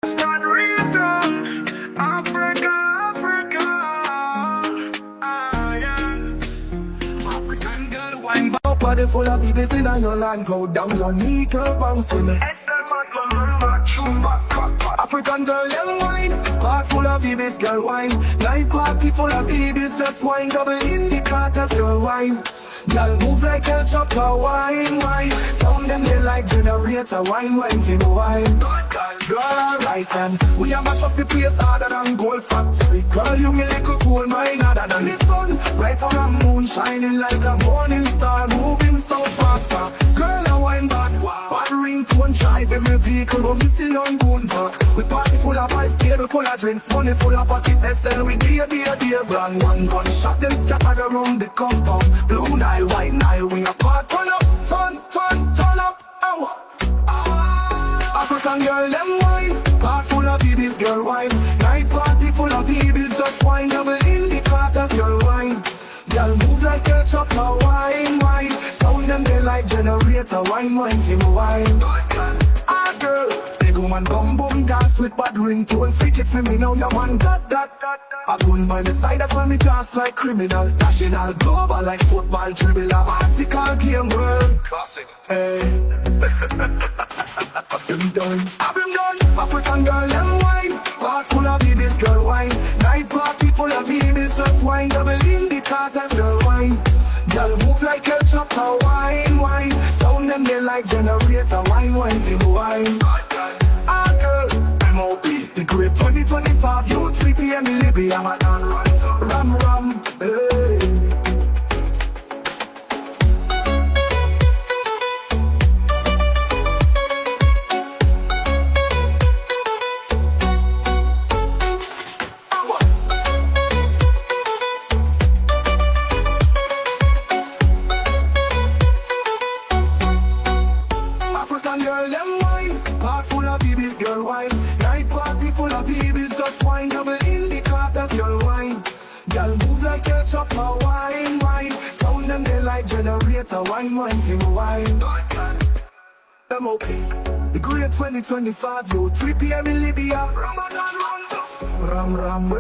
Start Ringtone, Africa, Africa. Yeah. African girl, wine body full of babies in your land. Go down your knee, girl, bounce with me. African girl, them wine. Heart full of babies, girl, wine. Night party full of babies, just wine. Double indicators, girl, wine. Girl, move like a chopper, wine, wine. Sound them here like generator, wine, wine, feel the wine. Girl, alright, and we a mash up the place harder than gold factory. Girl, you me like a coal mine harder than the sun. Right for a moon, shining like a morning star. Moving so fast, girl, a wine bad. Bad ringtone driving my vehicle, but me still on goon for. We party full of ice, table full of drinks, money full of pocket vessel. We dear brand one gun shot, them scattered around the compound. Blue Nile, white Nile, we a part. Turn up, turn up, ow. African girl, them wine. Heart full of babies, girl, wine. Night party full of babies, just wine. Double indicators, girl, wine. Girl, move like a chopper, wine, wine. Sound them there like generator, wine, wine, team, wine. Ah, girl, big woman, boom, dance with bad ringtone. Freak it for me now, your man got that. I don't mind the side, that's why me dance like criminal. National, global, like football, dribble, article, game, world. Classic. Hey. I've been done. African girl, them wine. Heart full of babies, girl, wine. Night party full of babies, just wine. Double indicators, girl, wine. Girl, move like a chopper, wine, wine. Sound them there like generator, wine, wine, feel wine. Ah, girl, M.O.P. The great 2025, you 3 p.m. in Libya, I'm a ram, hey. Girl, them wine. Heart full of babies, girl, wine. Night party full of babies, just wine. Double indicators, girl, wine. Girl, move like a chopper, wine, wine. Sound them there like generator, wine, wine, feel wine. M.O.P. The great 2025, yo, 3 p.m. in Libya. Ram,